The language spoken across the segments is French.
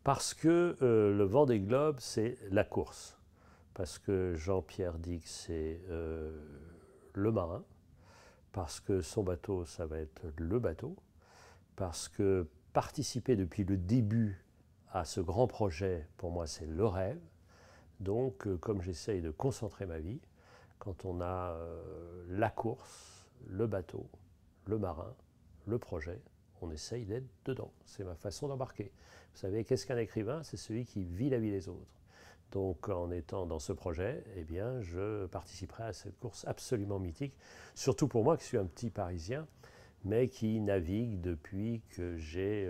Parce que le Vendée Globe, c'est la course. Parce que Jean-Pierre Dix, c'est le marin. Parce que son bateau, ça va être le bateau. Parce que participer depuis le début à ce grand projet, pour moi, c'est le rêve. Donc, comme j'essaye de concentrer ma vie, quand on a la course, le bateau, le marin, le projet, on essaye d'être dedans. C'est ma façon d'embarquer. Vous savez, qu'est-ce qu'un écrivain? C'est celui qui vit la vie des autres. Donc, en étant dans ce projet, eh bien, je participerai à cette course absolument mythique, surtout pour moi qui suis un petit Parisien, mais qui navigue depuis que j'ai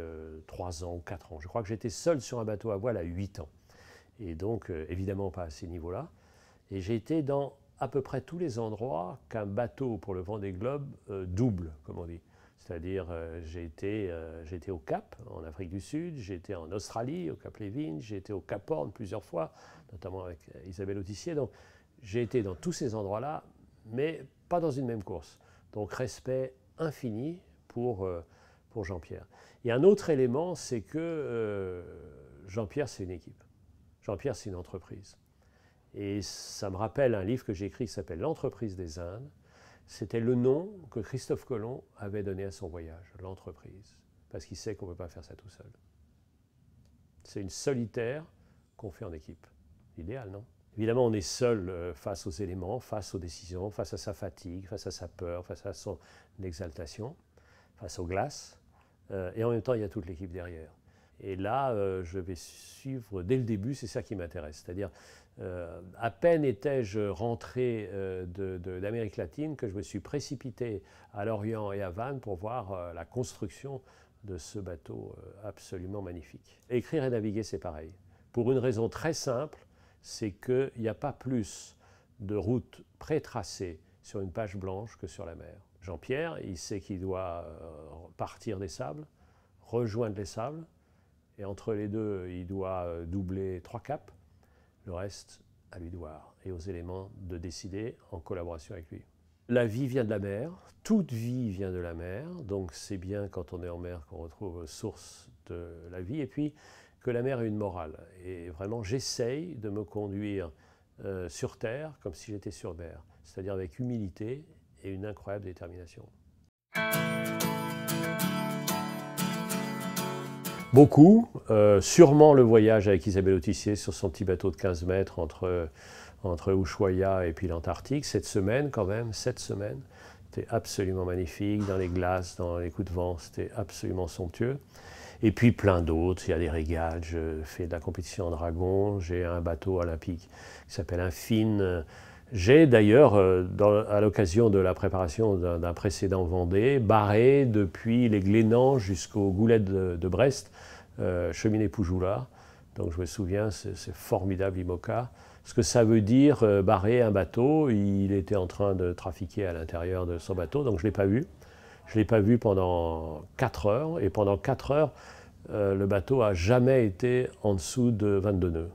3 ans ou 4 ans. Je crois que j'étais seul sur un bateau à voile à 8 ans. Et donc, évidemment pas à ces niveaux-là. Et j'ai été dans à peu près tous les endroits qu'un bateau pour le Vendée Globe double, comme on dit. C'est-à-dire, j'ai été au Cap, en Afrique du Sud, j'ai été en Australie, au Cap Lévin, j'ai été au Cap Horn plusieurs fois, notamment avec Isabelle Autissier. Donc, j'ai été dans tous ces endroits-là, mais pas dans une même course. Donc, respect infini pour Jean-Pierre. Et un autre élément, c'est que Jean-Pierre, c'est une équipe. Jean-Pierre, c'est une entreprise. Et ça me rappelle un livre que j'ai écrit qui s'appelle L'entreprise des Indes. C'était le nom que Christophe Colomb avait donné à son voyage, l'entreprise, parce qu'il sait qu'on ne peut pas faire ça tout seul. C'est une solitaire qu'on fait en équipe. Idéal, non? Évidemment, on est seul face aux éléments, face aux décisions, face à sa fatigue, face à sa peur, face à son exaltation, face aux glaces. Et en même temps, il y a toute l'équipe derrière. Et là, je vais suivre dès le début, c'est ça qui m'intéresse. C'est-à-dire, à peine étais-je rentré d'Amérique latine que je me suis précipité à Lorient et à Vannes pour voir la construction de ce bateau absolument magnifique. Écrire et naviguer, c'est pareil. Pour une raison très simple, c'est qu'il n'y a pas plus de routes pré-tracées sur une page blanche que sur la mer. Jean-Pierre, il sait qu'il doit partir des sables, rejoindre les sables, et entre les deux, il doit doubler 3 caps. Le reste, à lui de voir et aux éléments de décider en collaboration avec lui. La vie vient de la mer, toute vie vient de la mer, donc c'est bien quand on est en mer qu'on retrouve source de la vie, et puis que la mer a une morale. Et vraiment, j'essaye de me conduire sur terre comme si j'étais sur mer, c'est-à-dire avec humilité et une incroyable détermination. Beaucoup, sûrement le voyage avec Isabelle Autissier sur son petit bateau de 15 mètres entre Ushuaia et puis l'Antarctique, cette semaine quand même, 7 semaines, c'était absolument magnifique, dans les glaces, dans les coups de vent, c'était absolument somptueux. Et puis plein d'autres, il y a des régales, je fais de la compétition en dragon, j'ai un bateau olympique qui s'appelle un Finn. J'ai d'ailleurs, à l'occasion de la préparation d'un précédent Vendée, barré depuis les Glénans jusqu'aux Goulettes de Brest, cheminée Poujoula. Donc je me souviens, c'est formidable IMOCA. Ce que ça veut dire, barrer un bateau, il était en train de trafiquer à l'intérieur de son bateau, donc je ne l'ai pas vu. Je ne l'ai pas vu pendant 4 heures, et pendant 4 heures, le bateau n'a jamais été en dessous de 22 nœuds.